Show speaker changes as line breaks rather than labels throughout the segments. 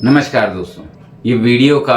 नमस्कार दोस्तों, ये वीडियो का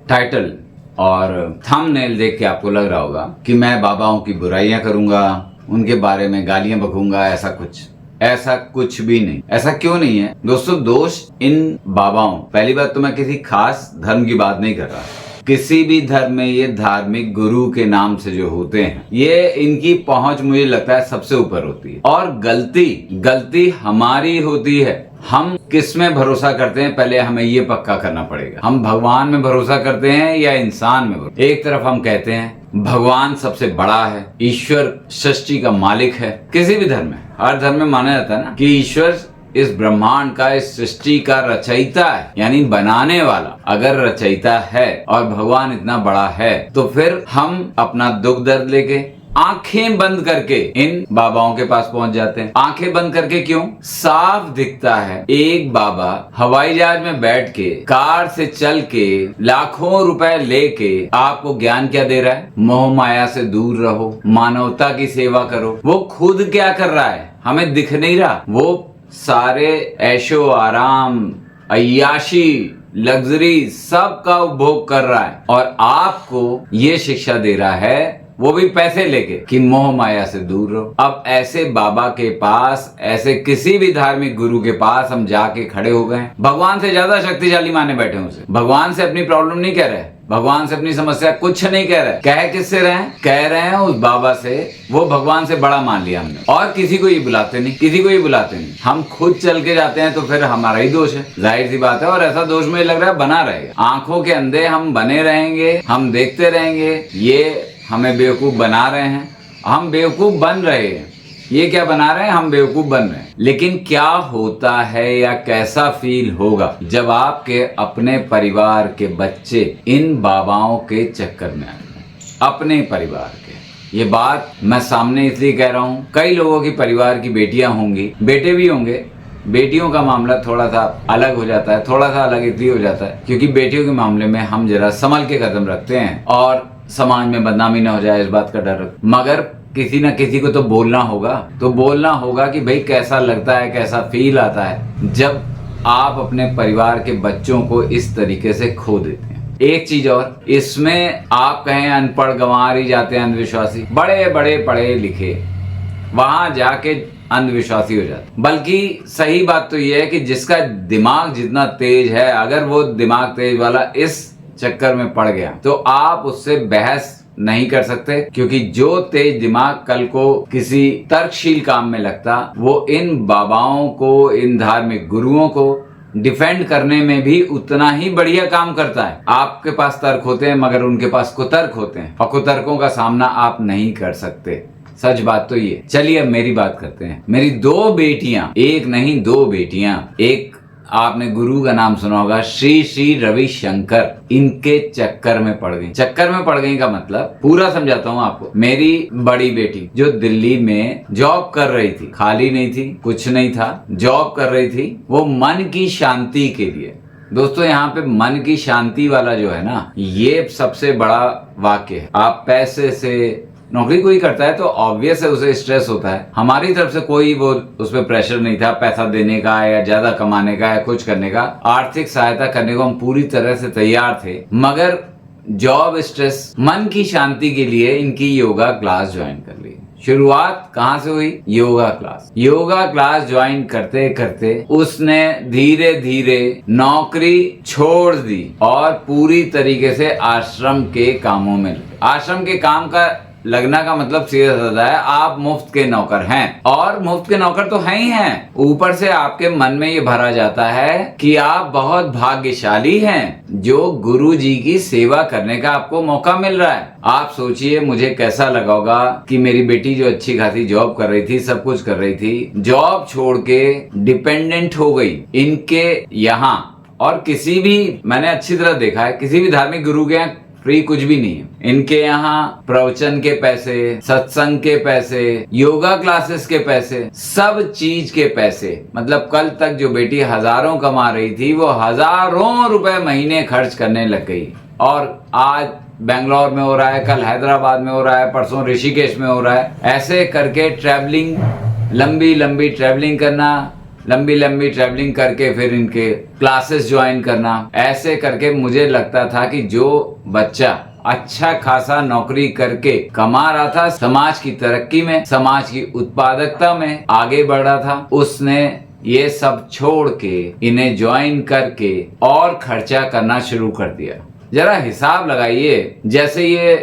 टाइटल और थंबनेल देख के आपको लग रहा होगा कि मैं बाबाओं की बुराइयां करूंगा, उनके बारे में गालियां बकूंगा। ऐसा कुछ भी नहीं। ऐसा क्यों नहीं है दोस्तों? दोष इन बाबाओं, पहली बात तो मैं किसी खास धर्म की बात नहीं कर रहा। किसी भी धर्म में ये धार्मिक गुरु के नाम से जो होते हैं, ये इनकी पहुंच मुझे लगता है सबसे ऊपर होती है। और गलती हमारी होती है। हम किस में भरोसा करते हैं, पहले हमें ये पक्का करना पड़ेगा। हम भगवान में भरोसा करते हैं या इंसान में? एक तरफ हम कहते हैं भगवान सबसे बड़ा है, ईश्वर सृष्टि का मालिक है। किसी भी धर्म में, हर धर्म में माना जाता है ना कि ईश्वर इस ब्रह्मांड का, इस सृष्टि का रचयिता है, यानी बनाने वाला। अगर रचयिता है और भगवान इतना बड़ा है, तो फिर हम अपना दुख दर्द लेके आंखें बंद करके इन बाबाओं के पास पहुंच जाते हैं। आंखें बंद करके क्यों? साफ दिखता है एक बाबा हवाई जहाज में बैठ के, कार से चल के, लाखों रुपए लेके आपको ज्ञान क्या दे रहा है? मोह माया से दूर रहो, मानवता की सेवा करो। वो खुद क्या कर रहा है हमें दिख नहीं रहा। वो सारे ऐशो आराम, अय्याशी, लग्जरी सब का उपभोग कर रहा है और आपको ये शिक्षा दे रहा है, वो भी पैसे लेके, कि मोह माया से दूर रहो। अब ऐसे बाबा के पास, ऐसे किसी भी धार्मिक गुरु के पास हम जाके खड़े हो गए। भगवान से ज्यादा शक्तिशाली माने बैठे उसे। भगवान से अपनी प्रॉब्लम नहीं कह रहे, भगवान से अपनी समस्या कुछ नहीं कह रहे। कह किससे रहे? कह रहे हैं उस बाबा से। वो भगवान से बड़ा मान लिया हमने, और किसी को ये बुलाते नहीं। हम खुद चल के जाते हैं तो फिर हमारा ही दोष है, जाहिर सी बात है। और ऐसा दोष मुझे लग रहा है बना रहेगा। आंखों के अंधे हम बने रहेंगे, हम देखते रहेंगे। ये हमें बेवकूफ बना रहे हैं, हम बेवकूफ बन रहे हैं। ये क्या बना रहे हैं? हम बेवकूफ बन रहे हैं। लेकिन क्या होता है या कैसा फील होगा जब आपके अपने परिवार के बच्चे इन बाबाओं के चक्कर में आए? अपने परिवार के, ये बात मैं सामने इसलिए कह रहा हूँ, कई लोगों की परिवार की बेटियां होंगी, बेटे भी होंगे। बेटियों का मामला थोड़ा सा अलग हो जाता है, थोड़ा सा अलग इसलिए हो जाता है क्योंकि बेटियों के मामले में हम जरा संभल के कदम रखते हैं और समाज में बदनामी ना हो जाए इस बात का डर। मगर किसी ना किसी को तो बोलना होगा कि भाई कैसा लगता है, कैसा फील आता है जब आप अपने परिवार के बच्चों को इस तरीके से खो देते हैं। एक चीज और, इसमें आप कहें अनपढ़ गंवार ही जाते हैं, अंधविश्वासी। बड़े बड़े पढ़े लिखे वहां जाके अंधविश्वासी हो जाते। बल्कि सही बात तो यह है कि जिसका दिमाग जितना तेज है, अगर वो दिमाग तेज वाला इस चक्कर में पड़ गया तो आप उससे बहस नहीं कर सकते, क्योंकि जो तेज दिमाग कल को किसी तर्कशील काम में लगता, वो इन बाबाओं को, इन धार्मिक गुरुओं को डिफेंड करने में भी उतना ही बढ़िया काम करता है। आपके पास तर्क होते हैं मगर उनके पास कुतर्क होते हैं, और कुतर्कों का सामना आप नहीं कर सकते। सच बात तो ये। चलिए अब मेरी बात करते हैं। मेरी दो बेटियां, एक नहीं दो बेटियां, एक आपने गुरु का नाम सुना होगा, श्री श्री रविशंकर, इनके चक्कर में पड़ गई का मतलब पूरा समझाता हूँ आपको। मेरी बड़ी बेटी जो दिल्ली में जॉब कर रही थी, खाली नहीं थी, कुछ नहीं था, जॉब कर रही थी, वो मन की शांति के लिए। दोस्तों यहाँ पे मन की शांति वाला जो है ना, ये सबसे बड़ा वाक्य है। आप पैसे से, नौकरी कोई करता है तो ऑब्वियस है उसे स्ट्रेस होता है। हमारी तरफ से कोई वो उस पर प्रेशर नहीं था पैसा देने का या ज्यादा कमाने का या कुछ करने का। आर्थिक सहायता करने को हम पूरी तरह से तैयार थे, मगर जॉब स्ट्रेस, मन की शांति के लिए इनकी योगा क्लास ज्वाइन कर ली। शुरुआत कहाँ से हुई? योगा क्लास ज्वाइन करते करते उसने धीरे धीरे नौकरी छोड़ दी और पूरी तरीके से आश्रम के कामों में लगी। आश्रम के काम का लगना का मतलब सीधा साधा है, आप मुफ्त के नौकर हैं, और मुफ्त के नौकर तो हैं ही हैं। ऊपर से आपके मन में ये भरा जाता है कि आप बहुत भाग्यशाली हैं जो गुरु जी की सेवा करने का आपको मौका मिल रहा है। आप सोचिए मुझे कैसा लगा होगा कि मेरी बेटी जो अच्छी खासी जॉब कर रही थी, सब कुछ कर रही थी, जॉब छोड़ के डिपेंडेंट हो गई इनके यहाँ। और किसी भी, मैंने अच्छी तरह देखा है, किसी भी धार्मिक गुरु के यहाँ फ्री कुछ भी नहीं है। इनके यहाँ प्रवचन के पैसे, सत्संग के पैसे, योगा क्लासेस के पैसे, सब चीज के पैसे। मतलब कल तक जो बेटी हजारों कमा रही थी, वो हजारों रुपए महीने खर्च करने लग गई। और आज बेंगलोर में हो रहा है, कल हैदराबाद में हो रहा है, परसों ऋषिकेश में हो रहा है। ऐसे करके ट्रैवलिंग, लंबी लंबी ट्रैवलिंग करना, लंबी लंबी ट्रैवलिंग करके फिर इनके क्लासेस ज्वाइन करना, ऐसे करके मुझे लगता था कि जो बच्चा अच्छा खासा नौकरी करके कमा रहा था, समाज की तरक्की में, समाज की उत्पादकता में आगे बढ़ रहा था, उसने ये सब छोड़ के इन्हें ज्वाइन करके और खर्चा करना शुरू कर दिया। जरा हिसाब लगाइए, जैसे ये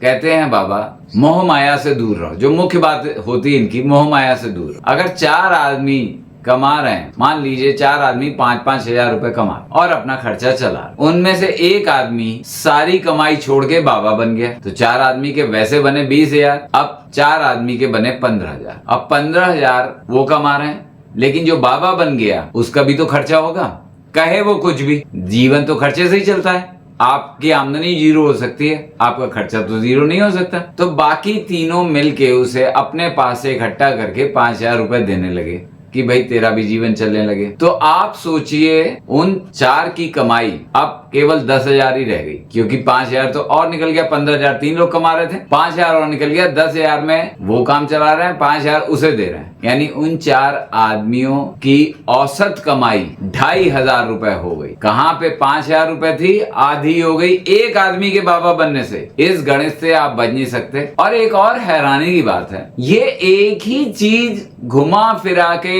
कहते हैं बाबा मोह माया से दूर रहो, जो मुख्य बात होती है इनकी, मोह माया से दूर। अगर 4 आदमी कमा रहे हैं, मान लीजिए 4 आदमी 5-5 हजार रुपए कमा और अपना खर्चा चला, उनमें से एक आदमी सारी कमाई छोड़ के बाबा बन गया, तो 4 आदमी के वैसे बने 20,000, अब 4 आदमी के बने 15,000। अब 15,000 वो कमा रहे हैं, लेकिन जो बाबा बन गया उसका भी तो खर्चा होगा, कहे वो कुछ भी, जीवन तो खर्चे से ही चलता है। आपकी आमदनी 0 हो सकती है, आपका खर्चा तो 0 नहीं हो सकता। तो बाकी तीनों मिलके उसे अपने पास से इकट्ठा करके 5,000 रुपए देने लगे कि भाई तेरा भी जीवन चलने लगे। तो आप सोचिए उन 4 की कमाई अब केवल 10,000 ही रह गई, क्योंकि 5,000 तो और निकल गया, 15,000 3 लोग कमा रहे थे, 5,000 और निकल गया, 10,000 में वो काम चला रहे हैं, 5,000 उसे दे रहे हैं। यानी उन 4 आदमियों की औसत कमाई 2,500 रुपए हो गई। कहाँ पे 5,000 रुपए थी, आधी हो गई एक आदमी के बाबा बनने से। इस गणित से आप बच नहीं सकते। और एक और हैरानी की बात है, ये एक ही चीज घुमा फिरा के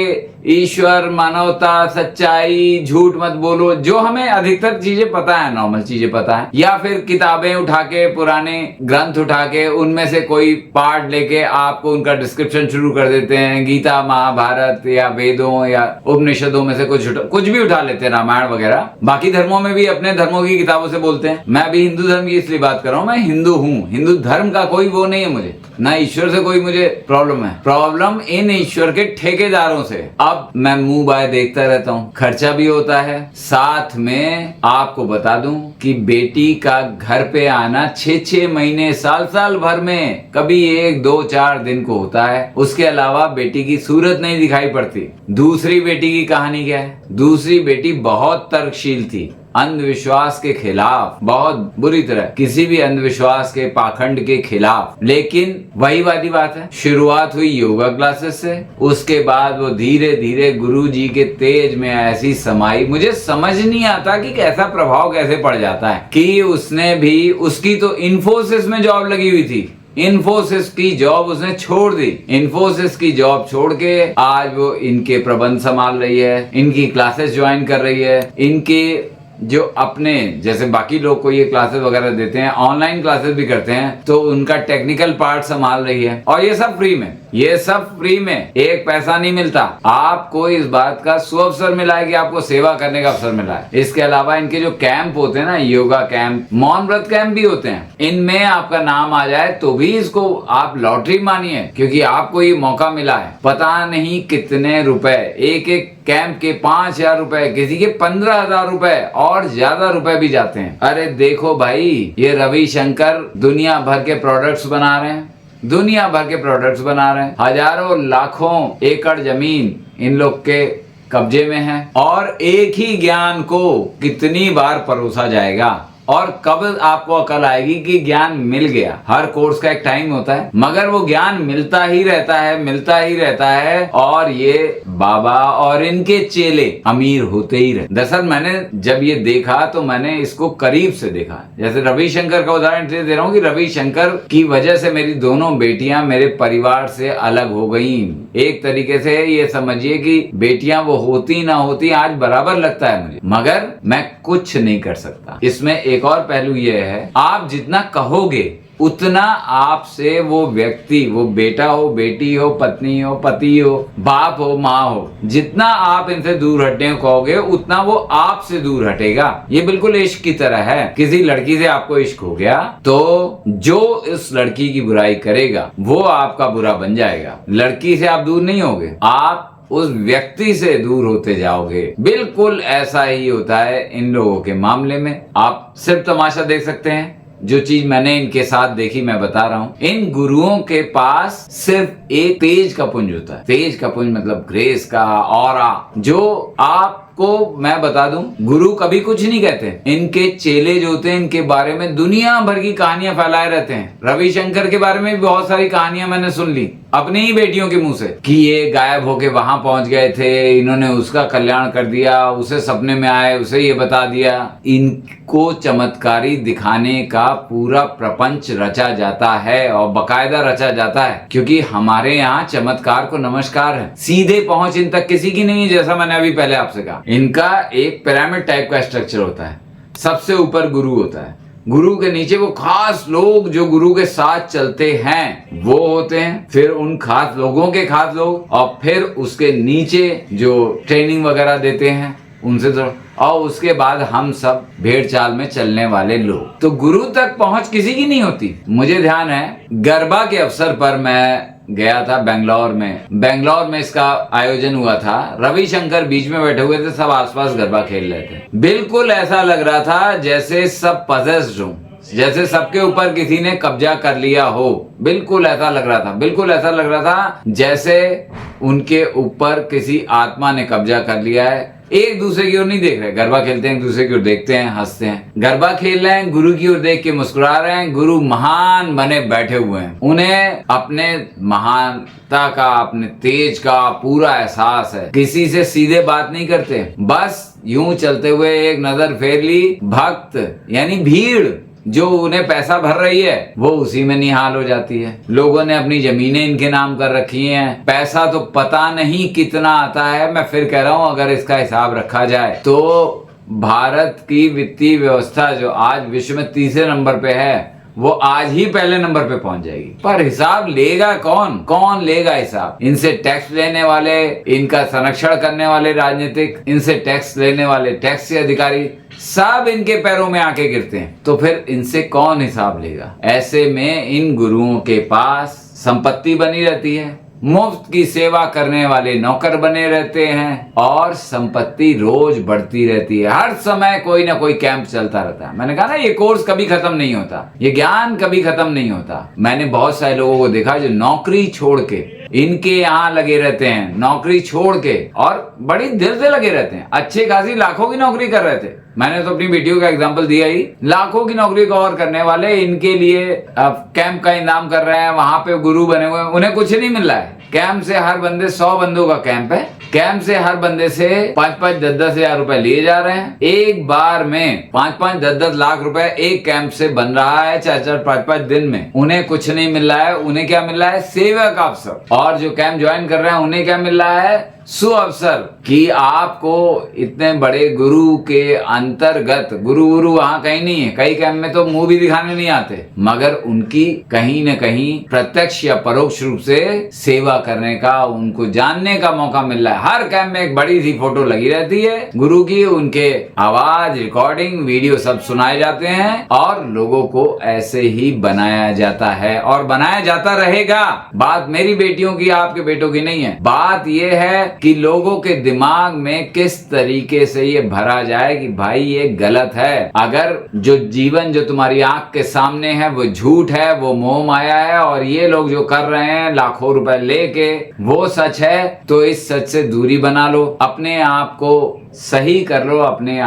ईश्वर, मानवता, सच्चाई, झूठ मत बोलो, जो हमें अधिकतर चीजें पता है, नॉर्मल चीजें पता है, या फिर किताबें उठा के, पुराने ग्रंथ उठा के उनमें से कोई पार्ट लेके आपको उनका डिस्क्रिप्शन शुरू कर देते हैं। गीता, महाभारत या वेदों या उपनिषदों में से कुछ भी उठा लेते हैं, रामायण वगैरह। बाकी धर्मों में भी अपने धर्मों की किताबों से बोलते हैं। मैं भी हिंदू धर्म की इसलिए बात कर रहा हूँ, मैं हिंदू हूँ, हिंदू धर्म का कोई वो नहीं है मुझे, ना ईश्वर से कोई मुझे प्रॉब्लम है। प्रॉब्लम इन ईश्वर के ठेकेदारों से। अब मैं मुंह बाय देखता रहता हूँ, खर्चा भी होता है। साथ में आपको बता दूं कि बेटी का घर पे आना 6-6 महीने, साल भर में कभी 1-2-4 दिन को होता है। उसके अलावा बेटी की सूरत नहीं दिखाई पड़ती। दूसरी बेटी की कहानी क्या है? दूसरी बेटी बहुत तर्कशील थी, अंधविश्वास के खिलाफ, बहुत बुरी तरह, किसी भी अंधविश्वास के पाखंड के खिलाफ। लेकिन वही वाली बात है, शुरुआत हुई योगा क्लासेस से, उसके बाद वो धीरे धीरे गुरुजी के तेज में ऐसी समाई, मुझे समझ नहीं आता कि कैसा प्रभाव कैसे पड़ जाता है कि उसने भी, उसकी तो इन्फोसिस में जॉब लगी हुई थी, इन्फोसिस की जॉब उसने छोड़ दी। इन्फोसिस की जॉब छोड़ के आज वो इनके प्रबंध संभाल रही है, इनकी क्लासेस ज्वाइन कर रही है, इनके जो अपने जैसे बाकी लोग को ये क्लासेस वगैरह देते हैं, ऑनलाइन क्लासेस भी करते हैं, तो उनका टेक्निकल पार्ट संभाल रही है। और ये सब फ्री में, ये सब फ्री में, एक पैसा नहीं मिलता आपको। इस बात का सुअवसर मिला है कि आपको सेवा करने का अवसर मिला है। इसके अलावा इनके जो कैंप होते हैं ना, योगा कैंप, मौन व्रत कैंप भी होते हैं, इनमें आपका नाम आ जाए तो भी इसको आप लॉटरी मानिए, क्योंकि आपको ये मौका मिला है। पता नहीं कितने रुपए, एक एक कैंप के 5,000 रुपए, किसी के 15,000 रुपए और ज्यादा रुपए भी जाते हैं। अरे देखो भाई, ये रविशंकर दुनिया भर के प्रोडक्ट्स बना रहे हैं, दुनिया भर के प्रोडक्ट्स बना रहे हैं। हजारों लाखों एकड़ जमीन इन लोग के कब्जे में है, और एक ही ज्ञान को कितनी बार परोसा जाएगा और कब आपको अकल आएगी कि ज्ञान मिल गया। हर कोर्स का एक टाइम होता है, मगर वो ज्ञान मिलता ही रहता है, मिलता ही रहता है, और ये बाबा और इनके चेले अमीर होते ही रहते। दरअसल मैंने जब ये देखा तो मैंने इसको करीब से देखा। जैसे रविशंकर का उदाहरण इसलिए दे रहा हूँ कि रविशंकर की वजह से मेरी दोनों बेटियां मेरे परिवार से अलग हो गई। एक तरीके से ये समझिए कि बेटियां वो होती ना होती, आज बराबर लगता है मुझे, मगर मैं कुछ नहीं कर सकता। इसमें एक और पहलू ये है, आप जितना कहोगे उतना आपसे वो व्यक्ति, वो बेटा हो, बेटी हो, पत्नी हो, पति हो, बाप हो, माँ हो, जितना आप इनसे दूर हटने को कहोगे उतना वो आपसे दूर हटेगा। ये बिल्कुल इश्क की तरह है। किसी लड़की से आपको इश्क हो गया तो जो इस लड़की की बुराई करेगा वो आपका बुरा बन जाएगा। लड़की से आप दूर नहीं होगे, आप उस व्यक्ति से दूर होते जाओगे। बिल्कुल ऐसा ही होता है इन लोगों के मामले में। आप सिर्फ तमाशा देख सकते हैं, जो चीज मैंने इनके साथ देखी मैं बता रहा हूँ। इन गुरुओं के पास सिर्फ एक तेज का पुंज होता है। तेज का पुंज मतलब ग्रेस का ऑरा, जो आपको मैं बता दूं, गुरु कभी कुछ नहीं कहते। इनके चेले जो होते हैं, इनके बारे में दुनिया भर की कहानियां फैलाए रहते हैं। रविशंकर के बारे में भी बहुत सारी कहानियां मैंने सुन ली। अपनी ही बेटियों के मुंह से कि ये गायब होके वहां पहुंच गए थे, इन्होंने उसका कल्याण कर दिया, उसे सपने में आए, उसे ये बता दिया। इनको चमत्कारी दिखाने का पूरा प्रपंच रचा जाता है और बकायदा रचा जाता है, क्योंकि हमारे यहाँ चमत्कार को नमस्कार है। सीधे पहुंच इन तक किसी की नहीं है। जैसा मैंने अभी पहले आपसे कहा, इनका एक पिरामिड टाइप का स्ट्रक्चर होता है। सबसे ऊपर गुरु होता है, गुरु के नीचे वो खास लोग जो गुरु के साथ चलते हैं वो होते हैं, फिर उन खास लोगों के खास लोग, और फिर उसके नीचे जो ट्रेनिंग वगैरह देते हैं उनसे तो, और उसके बाद हम सब भेड़ चाल में चलने वाले लोग। तो गुरु तक पहुंच किसी की नहीं होती। मुझे ध्यान है गरबा के अवसर पर मैं गया था बेंगलोर में इसका आयोजन हुआ था। रविशंकर बीच में बैठे हुए थे, सब आसपास गरबा खेल रहे थे। बिल्कुल ऐसा लग रहा था जैसे सब पजेस्ड हो, जैसे सबके ऊपर किसी ने कब्जा कर लिया हो। बिल्कुल ऐसा लग रहा था जैसे उनके ऊपर किसी आत्मा ने कब्जा कर लिया है। एक दूसरे की ओर नहीं देख रहे, गरबा खेलते हैं, एक दूसरे की ओर देखते हैं, हंसते हैं। गरबा खेल रहे हैं, गुरु की ओर देख के मुस्कुरा रहे हैं। गुरु महान बने बैठे हुए हैं, उन्हें अपने महानता का, अपने तेज का पूरा एहसास है। किसी से सीधे बात नहीं करते, बस यूं चलते हुए एक नजर फेर ली। भक्त यानी भीड़ जो उन्हें पैसा भर रही है वो उसी में निहाल हो जाती है। लोगों ने अपनी जमीनें इनके नाम कर रखी हैं। पैसा तो पता नहीं कितना आता है। मैं फिर कह रहा हूं, अगर इसका हिसाब रखा जाए तो भारत की वित्तीय व्यवस्था जो आज विश्व में तीसरे नंबर पे है, वो आज ही पहले नंबर पे पहुंच जाएगी। पर हिसाब लेगा कौन लेगा हिसाब? इनसे टैक्स लेने वाले, इनका संरक्षण करने वाले राजनीतिक, इनसे टैक्स लेने वाले टैक्स के अधिकारी, सब इनके पैरों में आके गिरते हैं। तो फिर इनसे कौन हिसाब लेगा? ऐसे में इन गुरुओं के पास संपत्ति बनी रहती है, मुफ्त की सेवा करने वाले नौकर बने रहते हैं, और संपत्ति रोज बढ़ती रहती है। हर समय कोई ना कोई कैंप चलता रहता है। मैंने कहा ना, ये कोर्स कभी खत्म नहीं होता, ये ज्ञान कभी खत्म नहीं होता। मैंने बहुत सारे लोगों को देखा जो नौकरी छोड़ के इनके यहाँ लगे रहते हैं, नौकरी छोड़ के, और बड़ी दिल से लगे रहते हैं। अच्छे खासी लाखों की नौकरी कर रहे थे। मैंने तो अपनी बेटियों का एग्जांपल दिया ही। लाखों की नौकरी कवर करने वाले इनके लिए कैंप का इंतजाम कर रहे हैं, वहां पे गुरु बने हुए हैं। उन्हें कुछ नहीं मिल रहा है। कैंप से हर बंदे 100 बंदों का कैंप है। कैंप से हर बंदे से 5-5, 10-10 हजार रुपए लिए जा रहे हैं। एक बार में 5-5, 10-10 लाख रुपए एक कैंप से बन रहा है 4-4, 5-5 दिन में। उन्हें कुछ नहीं मिल रहा है। उन्हें क्या मिल रहा है? सेवक अवसर। और जो कैंप ज्वाइन कर रहे हैं उन्हें क्या मिल रहा है? सुअवसर कि आपको इतने बड़े गुरु के अंतर्गत, गुरु वहां कहीं नहीं है। कई कैंप में तो मुंह भी दिखाने नहीं आते, मगर उनकी कहीं न कहीं प्रत्यक्ष या परोक्ष रूप से सेवा करने का, उनको जानने का मौका मिल रहा है। हर कैंप में एक बड़ी सी फोटो लगी रहती है गुरु की, उनके आवाज, रिकॉर्डिंग, वीडियो सब सुनाए जाते हैं, और लोगों को ऐसे ही बनाया जाता है और बनाया जाता रहेगा। बात मेरी बेटियों की, आपके बेटों की नहीं है। बात यह है कि लोगों के दिमाग में किस तरीके से ये भरा जाए कि भाई ये गलत है। अगर जो जीवन जो तुम्हारी आंख के सामने है वो झूठ है, वो मोह माया है, और ये लोग जो कर रहे हैं लाखों रुपए लेके वो सच है, तो इस सच से दूरी बना लो। अपने आप को सही कर लो, अपने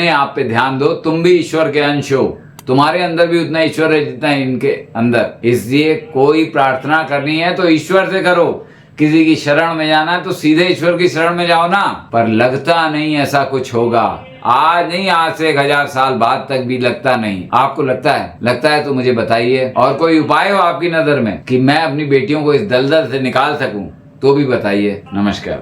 आप पे ध्यान दो। तुम भी ईश्वर के अंश हो, तुम्हारे अंदर भी उतना ईश्वर है जितना इनके अंदर। इसलिए कोई प्रार्थना करनी है तो ईश्वर से करो। किसी की शरण में जाना है तो सीधे ईश्वर की शरण में जाओ ना। पर लगता नहीं ऐसा कुछ होगा। आज नहीं, आज से 1000 साल बाद तक भी लगता नहीं। आपको लगता है तो मुझे बताइए। और कोई उपाय हो आपकी नजर में कि मैं अपनी बेटियों को इस दलदल से निकाल सकूं तो भी बताइए। नमस्कार।